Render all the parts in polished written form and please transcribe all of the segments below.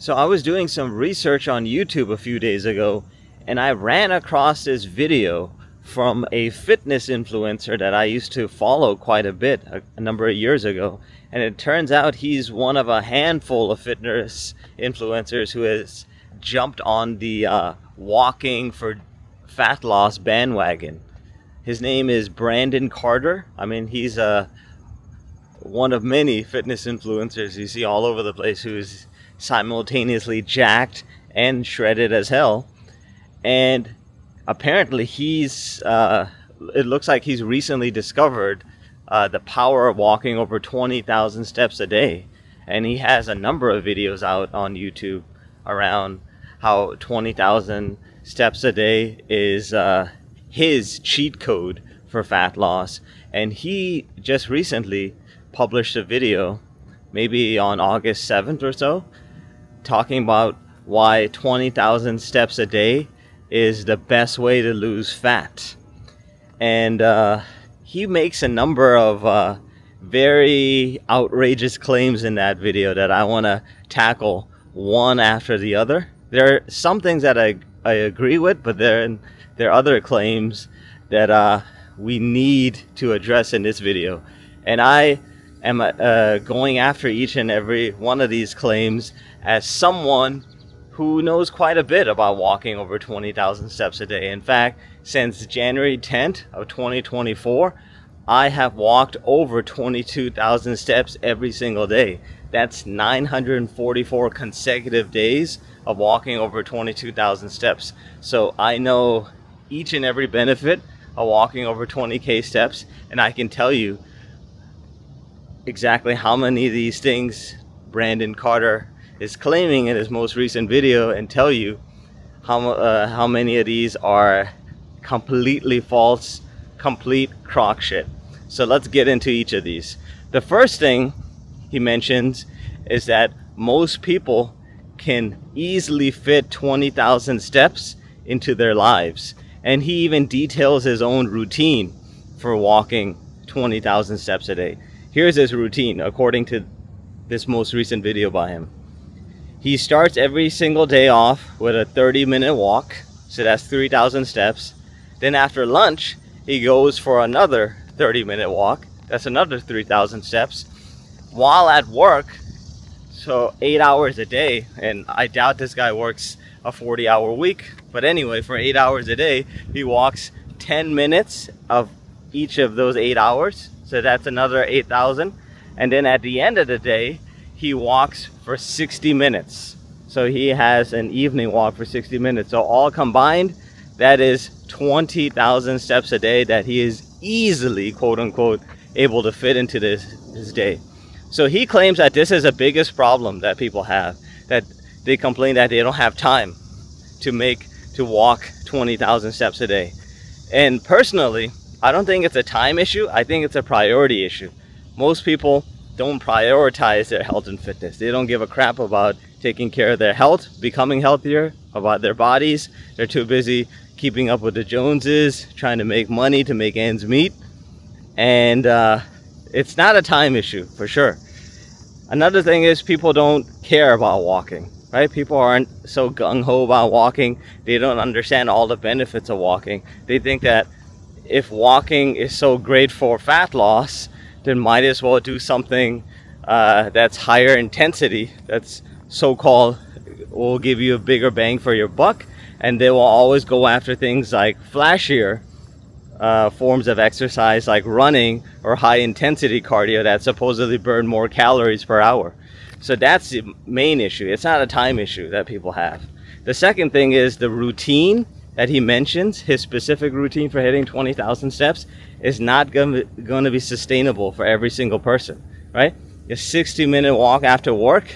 So I was doing some research on YouTube a few days ago, and I ran across this video from a fitness influencer that I used to follow quite a bit a number of years ago. And it turns out he's one of a handful of fitness influencers who has jumped on the walking for fat loss bandwagon. His name is Brandon Carter. I mean, he's one of many fitness influencers you see all over the place who's simultaneously jacked and shredded as hell. And apparently it looks like he's recently discovered the power of walking over 20,000 steps a day. And he has a number of videos out on YouTube around how 20,000 steps a day is his cheat code for fat loss. And he just recently published a video, maybe on August 7th or so, talking about why 20,000 steps a day is the best way to lose fat. And he makes a number of very outrageous claims in that video that I want to tackle one after the other. There are some things that I agree with, but there are other claims that we need to address in this video. And I am going after each and every one of these claims as someone who knows quite a bit about walking over 20,000 steps a day. In fact, since January 10th of 2024, I have walked over 22,000 steps every single day. That's 944 consecutive days of walking over 22,000 steps. So I know each and every benefit of walking over 20K steps, and I can tell you exactly how many of these things Brandon Carter is claiming in his most recent video, and tell you how many of these are completely false, complete crock shit. So let's get into each of these. The first thing he mentions is that most people can easily fit 20,000 steps into their lives. And he even details his own routine for walking 20,000 steps a day. Here's his routine according to this most recent video by him. He starts every single day off with a 30-minute walk, so that's 3,000 steps. Then after lunch, he goes for another 30-minute walk, that's another 3,000 steps. While at work, so 8 hours a day, and I doubt this guy works a 40-hour week, but anyway, for 8 hours a day, he walks 10 minutes of each of those 8 hours, so that's another 8,000. And then at the end of the day, he walks for 60 minutes. So he has an evening walk for 60 minutes. So all combined, that is 20,000 steps a day that he is easily, quote unquote, able to fit into his day. So he claims that this is the biggest problem that people have, that they complain that they don't have time to walk 20,000 steps a day. And personally, I don't think it's a time issue. I think it's a priority issue. Most people don't prioritize their health and fitness. They don't give a crap about taking care of their health, becoming healthier, about their bodies. They're too busy keeping up with the Joneses, trying to make money to make ends meet. And it's not a time issue, for sure. Another thing is people don't care about walking, right? People aren't so gung-ho about walking. They don't understand all the benefits of walking. They think that if walking is so great for fat loss, then might as well do something that's higher intensity, that's so-called will give you a bigger bang for your buck. And they will always go after things like flashier forms of exercise, like running or high-intensity cardio that supposedly burn more calories per hour. So that's the main issue. It's not a time issue that people have. The second thing is the routine that he mentions, his specific routine for hitting 20,000 steps, is not going to be sustainable for every single person, right? A 60-minute walk after work,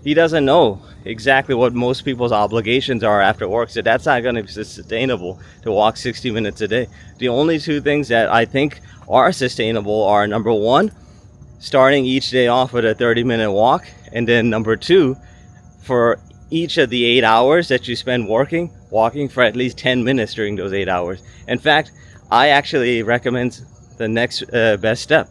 he doesn't know exactly what most people's obligations are after work, so that's not going to be sustainable to walk 60 minutes a day. The only two things that I think are sustainable are, number one, starting each day off with a 30-minute walk, and then number two, for each of the 8 hours that you spend walking for at least 10 minutes during those 8 hours. In fact, I actually recommend the next best step.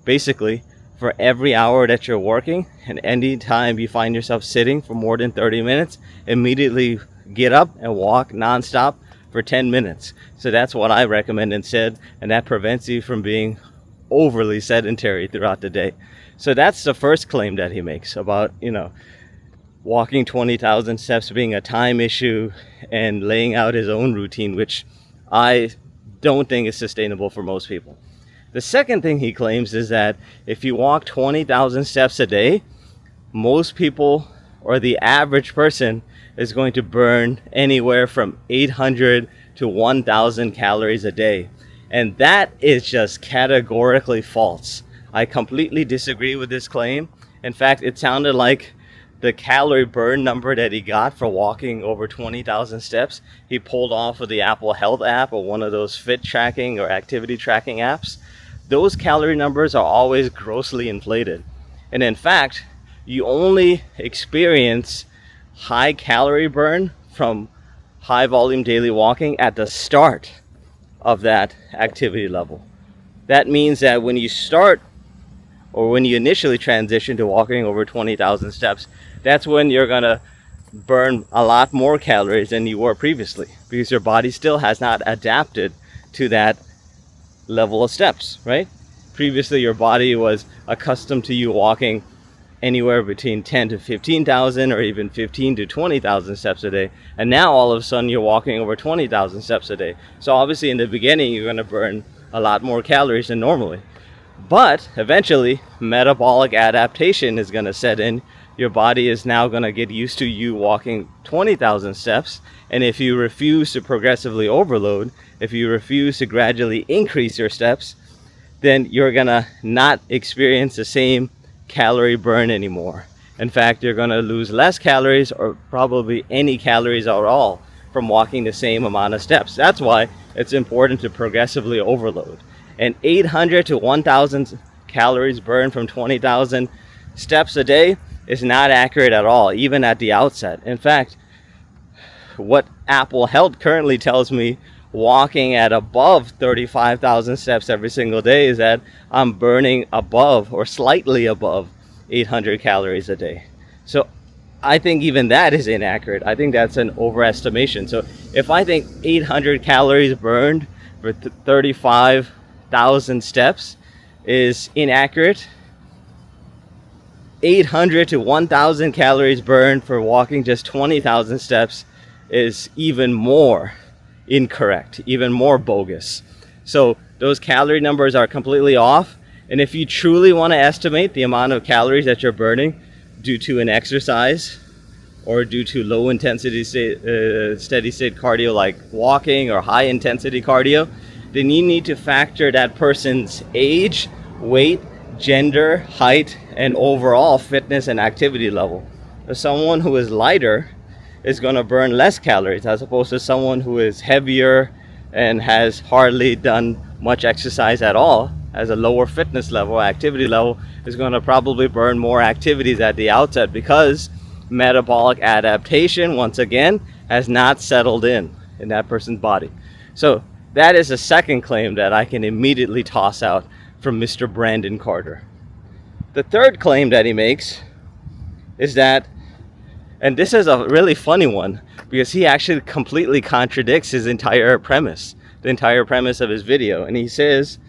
Basically, for every hour that you're working, and any time you find yourself sitting for more than 30 minutes, immediately get up and walk nonstop for 10 minutes. So that's what I recommend instead, and that prevents you from being overly sedentary throughout the day. So that's the first claim that he makes about, walking 20,000 steps being a time issue and laying out his own routine, which I don't think is sustainable for most people. The second thing he claims is that if you walk 20,000 steps a day, most people, or the average person, is going to burn anywhere from 800 to 1,000 calories a day. And that is just categorically false. I completely disagree with this claim. In fact, it sounded like the calorie burn number that he got for walking over 20,000 steps, he pulled off of the Apple Health app or one of those fit tracking or activity tracking apps. Those calorie numbers are always grossly inflated. And in fact, you only experience high calorie burn from high volume daily walking at the start of that activity level. That means that when you start, or when you initially transition to walking over 20,000 steps, that's when you're gonna burn a lot more calories than you were previously, because your body still has not adapted to that level of steps, right? Previously, your body was accustomed to you walking anywhere between 10 to 15,000 or even 15 to 20,000 steps a day. And now all of a sudden you're walking over 20,000 steps a day. So obviously in the beginning, you're gonna burn a lot more calories than normally. But eventually, metabolic adaptation is gonna set in. Your body is now gonna get used to you walking 20,000 steps. And if you refuse to progressively overload, if you refuse to gradually increase your steps, then you're gonna not experience the same calorie burn anymore. In fact, you're gonna lose less calories, or probably any calories at all, from walking the same amount of steps. That's why it's important to progressively overload. And 800 to 1,000 calories burned from 20,000 steps a day is not accurate at all, even at the outset. In fact, what Apple Health currently tells me, walking at above 35,000 steps every single day, is that I'm burning above or slightly above 800 calories a day. So I think even that is inaccurate. I think that's an overestimation. So if I think 800 calories burned for 35,000 steps is inaccurate, 800 to 1,000 calories burned for walking just 20,000 steps is even more incorrect, even more bogus. So those calorie numbers are completely off. And if you truly want to estimate the amount of calories that you're burning due to an exercise or due to low intensity steady state cardio like walking or high intensity cardio, then you need to factor that person's age, weight, gender, height, and overall fitness and activity level. If someone who is lighter is going to burn less calories as opposed to someone who is heavier and has hardly done much exercise at all, has a lower fitness level, activity level, is going to probably burn more activities at the outset because metabolic adaptation, once again, has not settled in that person's body. So that is a second claim that I can immediately toss out from Mr. Brandon Carter. The third claim that he makes is that, and this is a really funny one because he actually completely contradicts his entire premise, the entire premise of his video. And he says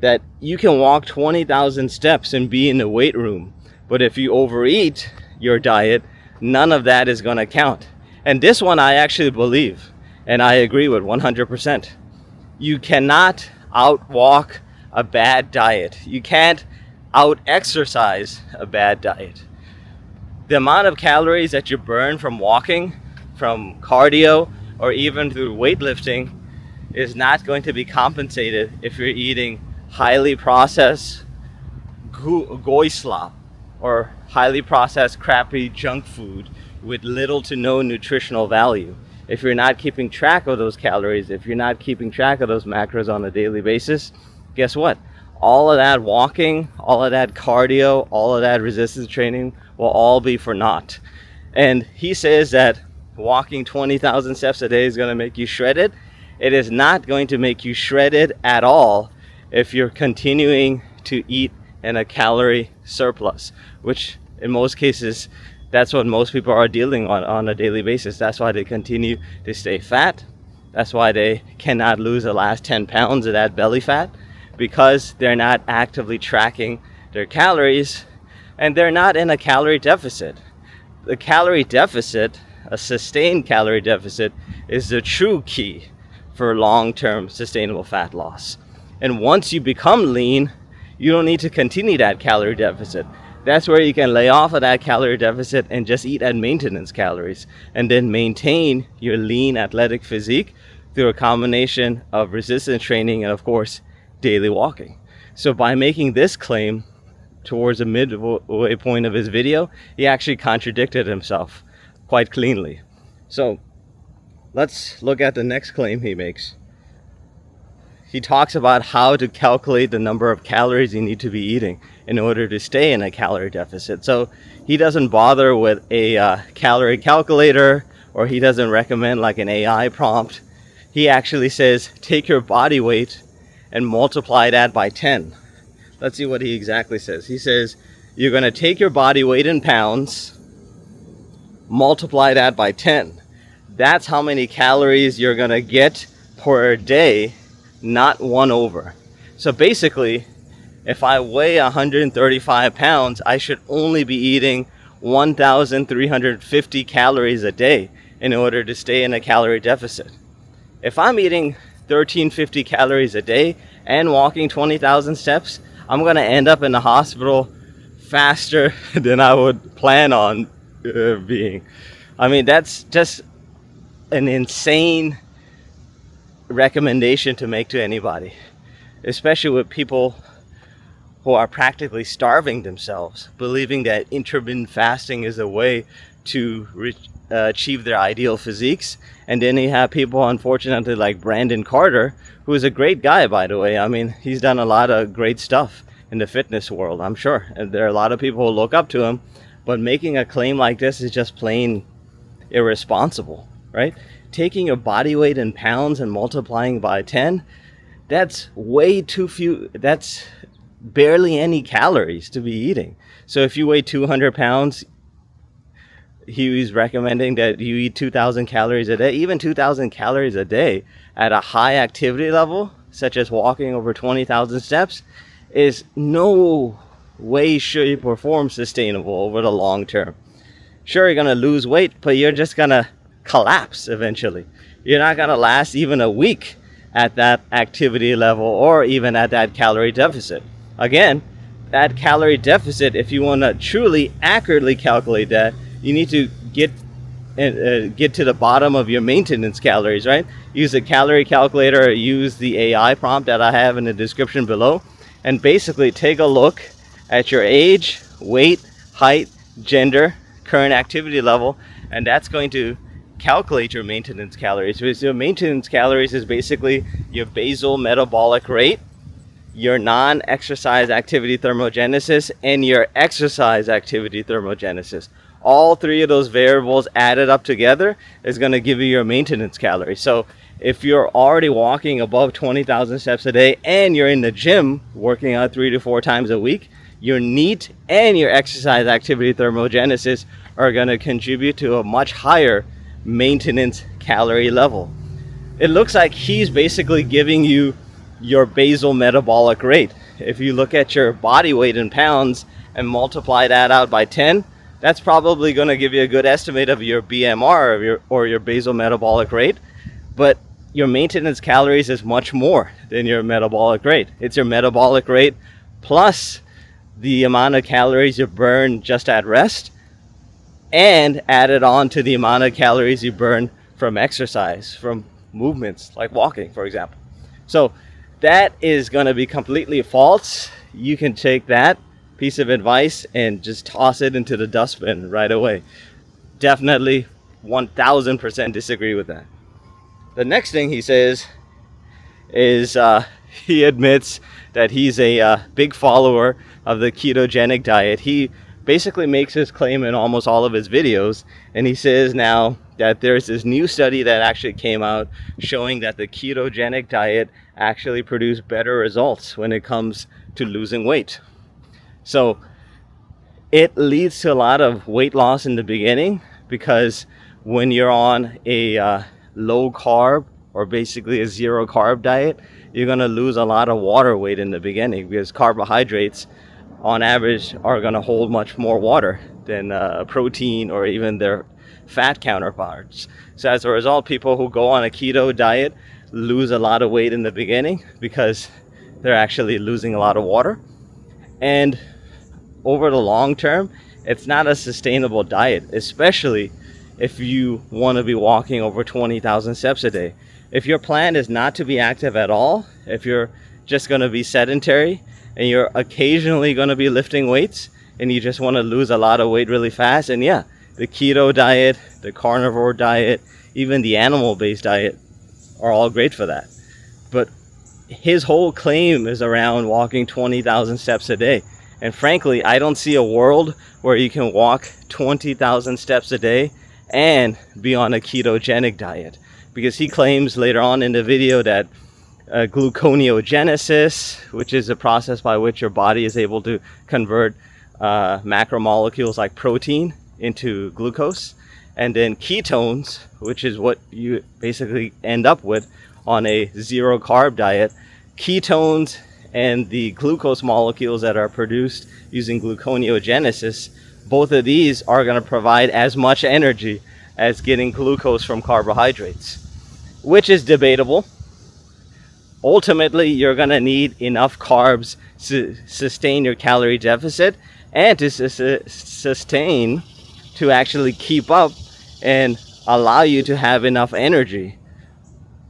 that you can walk 20,000 steps and be in the weight room, but if you overeat your diet, none of that is going to count. And this one I actually believe, and I agree with 100%. You cannot outwalk a bad diet. You can't out-exercise a bad diet. The amount of calories that you burn from walking, from cardio, or even through weightlifting is not going to be compensated if you're eating highly processed goy slop or highly processed crappy junk food with little to no nutritional value. If you're not keeping track of those calories, if you're not keeping track of those macros on a daily basis, guess what? All of that walking, all of that cardio, all of that resistance training will all be for naught. And he says that walking 20,000 steps a day is going to make you shredded. It is not going to make you shredded at all if you're continuing to eat and a calorie surplus, which in most cases, that's what most people are dealing on a daily basis. That's why they continue to stay fat. That's why they cannot lose the last 10 pounds of that belly fat, because they're not actively tracking their calories and they're not in a calorie deficit. The calorie deficit, a sustained calorie deficit, is the true key for long-term sustainable fat loss. And once you become lean, you don't need to continue that calorie deficit. That's where you can lay off of that calorie deficit and just eat at maintenance calories, and then maintain your lean athletic physique through a combination of resistance training and, of course, daily walking. So by making this claim towards the midway point of his video, he actually contradicted himself quite cleanly. So let's look at the next claim he makes. He talks about how to calculate the number of calories you need to be eating in order to stay in a calorie deficit. So he doesn't bother with a calorie calculator, or he doesn't recommend like an AI prompt. He actually says, take your body weight and multiply that by 10. Let's see what he exactly says. He says, you're going to take your body weight in pounds, multiply that by 10. That's how many calories you're going to get per day, not 1 over. So basically, if I weigh 135 pounds, I should only be eating 1,350 calories a day in order to stay in a calorie deficit. If I'm eating 1,350 calories a day and walking 20,000 steps, I'm going to end up in the hospital faster than I would plan on being. I mean, that's just an insane recommendation to make to anybody, especially with people who are practically starving themselves, believing that intermittent fasting is a way to achieve their ideal physiques. And then you have people, unfortunately, like Brandon Carter, who is a great guy, by the way. I mean, he's done a lot of great stuff in the fitness world, I'm sure. And there are a lot of people who look up to him, but making a claim like this is just plain irresponsible, right? Taking your body weight in pounds and multiplying by 10, that's way too few. That's barely any calories to be eating. So if you weigh 200 pounds, he's recommending that you eat 2,000 calories a day. Even 2,000 calories a day at a high activity level, such as walking over 20,000 steps, is no way, shape, or form sustainable over the long term. Sure, you're going to lose weight, but you're just going to collapse eventually. You're not going to last even a week at that activity level or even at that calorie deficit. Again, that calorie deficit, if you want to truly accurately calculate that, you need to get to the bottom of your maintenance calories, right? Use a calorie calculator, or use the AI prompt that I have in the description below, and basically take a look at your age, weight, height, gender, current activity level, and that's going to calculate your maintenance calories. So your maintenance calories is basically your basal metabolic rate, your non-exercise activity thermogenesis, and your exercise activity thermogenesis. All three of those variables added up together is going to give you your maintenance calories. So if you're already walking above 20,000 steps a day and you're in the gym working out 3 to 4 times a week, your NEAT and your exercise activity thermogenesis are going to contribute to a much higher maintenance calorie level. It looks like he's basically giving you your basal metabolic rate. If you look at your body weight in pounds and multiply that out by 10, that's probably going to give you a good estimate of your BMR or your basal metabolic rate. But your maintenance calories is much more than your metabolic rate. It's your metabolic rate plus the amount of calories you burn just at rest, and added on to the amount of calories you burn from exercise, from movements like walking, for example. So that is going to be completely false. You can take that piece of advice and just toss it into the dustbin right away. Definitely 1000% disagree with that. The next thing he says is he admits that he's a big follower of the ketogenic diet. He basically makes his claim in almost all of his videos, and he says now that there's this new study that actually came out showing that the ketogenic diet actually produced better results when it comes to losing weight. So it leads to a lot of weight loss in the beginning, because when you're on a low carb or basically a zero carb diet, you're going to lose a lot of water weight in the beginning, because carbohydrates on average are going to hold much more water than protein or even their fat counterparts. So as a result, people who go on a keto diet lose a lot of weight in the beginning because they're actually losing a lot of water. And over the long term, it's not a sustainable diet, especially if you want to be walking over 20,000 steps a day. If your plan is not to be active at all, if you're just going to be sedentary and you're occasionally going to be lifting weights and you just want to lose a lot of weight really fast, and yeah, the keto diet, the carnivore diet, even the animal-based diet are all great for that. But his whole claim is around walking 20,000 steps a day. And frankly, I don't see a world where you can walk 20,000 steps a day and be on a ketogenic diet, because he claims later on in the video that gluconeogenesis, which is a process by which your body is able to convert macromolecules like protein into glucose, and then ketones, which is what you basically end up with on a zero carb diet. Ketones and the glucose molecules that are produced using gluconeogenesis, both of these are going to provide as much energy as getting glucose from carbohydrates, which is debatable. Ultimately, you're going to need enough carbs to sustain your calorie deficit and to sustain to actually keep up and allow you to have enough energy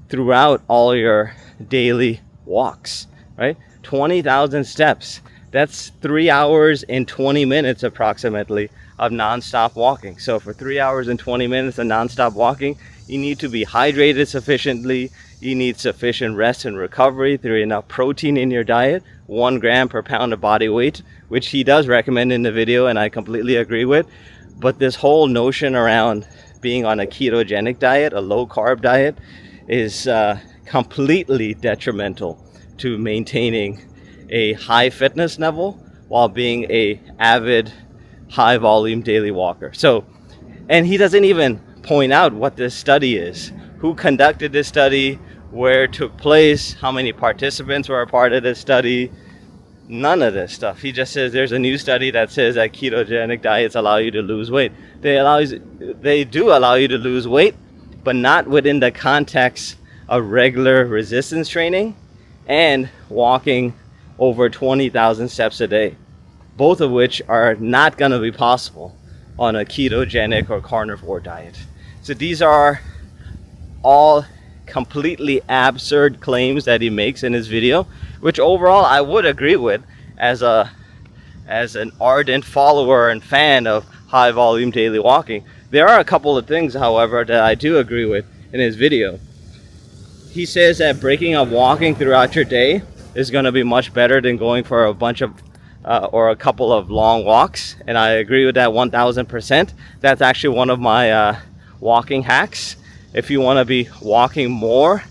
throughout all your daily walks, right? 20,000 steps. That's 3 hours and 20 minutes approximately of nonstop walking. So for 3 hours and 20 minutes of nonstop walking, you need to be hydrated sufficiently. You need sufficient rest and recovery through enough protein in your diet, 1 gram per pound of body weight, which he does recommend in the video, and I completely agree with. But this whole notion around being on a ketogenic diet, a low carb diet, is completely detrimental to maintaining a high fitness level while being a avid high volume daily walker. So, and he doesn't even point out what this study is, who conducted this study, where it took place, how many participants were a part of this study. None of this stuff. He just says there's a new study that says that ketogenic diets allow you to lose weight. They do allow you to lose weight, but not within the context of regular resistance training and walking over 20,000 steps a day, both of which are not going to be possible on a ketogenic or carnivore diet. So these are all completely absurd claims that he makes in his video, which overall I would agree with as an ardent follower and fan of high volume daily walking. There are a couple of things, however, that I do agree with in his video. He says that breaking up walking throughout your day is going to be much better than going for a bunch of or a couple of long walks, and I agree with that 1000%. That's actually one of my walking hacks. If you want to be walking more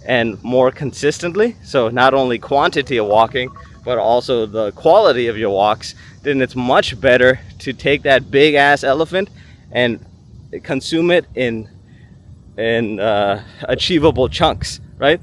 and more consistently, so not only quantity of walking but also the quality of your walks, then it's much better to take that big ass elephant and consume it in achievable chunks, right?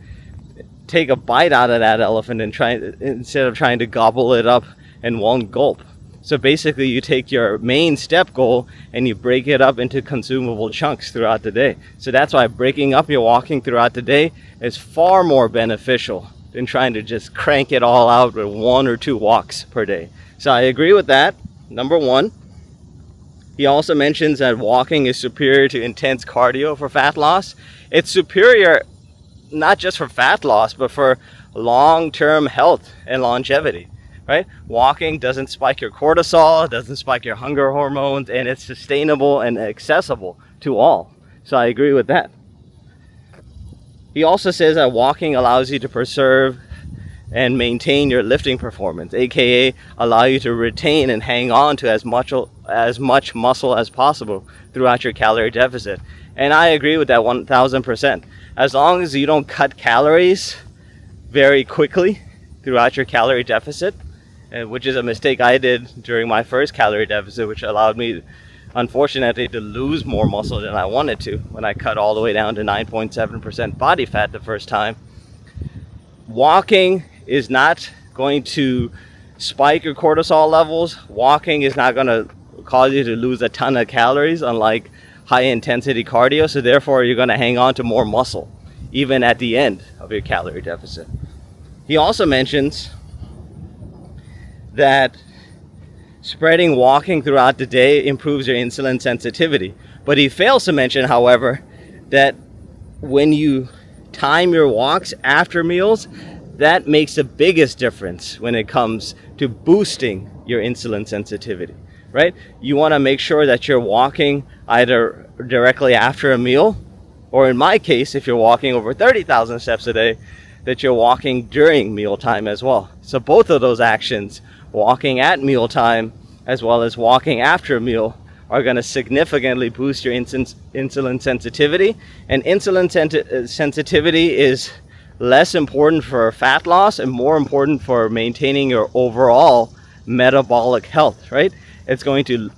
Take a bite out of that elephant and instead of trying to gobble it up in one gulp. So basically you take your main step goal and you break it up into consumable chunks throughout the day. So that's why breaking up your walking throughout the day is far more beneficial than trying to just crank it all out with 1 or 2 walks per day. So I agree with that, number one. He also mentions that walking is superior to intense cardio for fat loss. It's superior not just for fat loss, but for long-term health and longevity, right? Walking doesn't spike your cortisol, doesn't spike your hunger hormones, and it's sustainable and accessible to all. So I agree with that. He also says that walking allows you to preserve and maintain your lifting performance, aka allow you to retain and hang on to as much muscle as possible throughout your calorie deficit. And I agree with that 1000%. As long as you don't cut calories very quickly throughout your calorie deficit, which is a mistake I did during my first calorie deficit, which allowed me, unfortunately, to lose more muscle than I wanted to when I cut all the way down to 9.7% body fat the first time. Walking is not going to spike your cortisol levels. Walking is not going to cause you to lose a ton of calories, unlike high intensity cardio. So therefore, you're going to hang on to more muscle, even at the end of your calorie deficit. He also mentions that spreading walking throughout the day improves your insulin sensitivity. But he fails to mention, however, that when you time your walks after meals, that makes the biggest difference when it comes to boosting your insulin sensitivity, right? You want to make sure that you're walking either directly after a meal, or in my case, if you're walking over 30,000 steps a day, that you're walking during mealtime as well. So both of those actions, walking at mealtime as well as walking after a meal, are going to significantly boost your insulin sensitivity. And insulin sensitivity is less important for fat loss and more important for maintaining your overall metabolic health, right? It's going to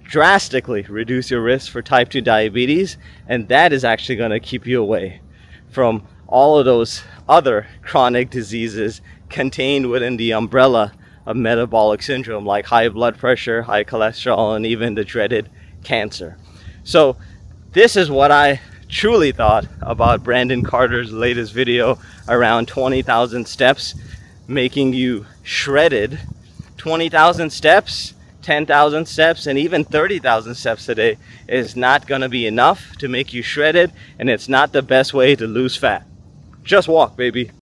drastically reduce your risk for type 2 diabetes, and that is actually going to keep you away from all of those other chronic diseases contained within the umbrella of metabolic syndrome, like high blood pressure, high cholesterol, and even the dreaded cancer. So this is what I truly thought about Brandon Carter's latest video around 20,000 steps making you shredded. 20,000 steps, 10,000 steps, and even 30,000 steps a day is not going to be enough to make you shredded, and it's not the best way to lose fat. Just walk, baby.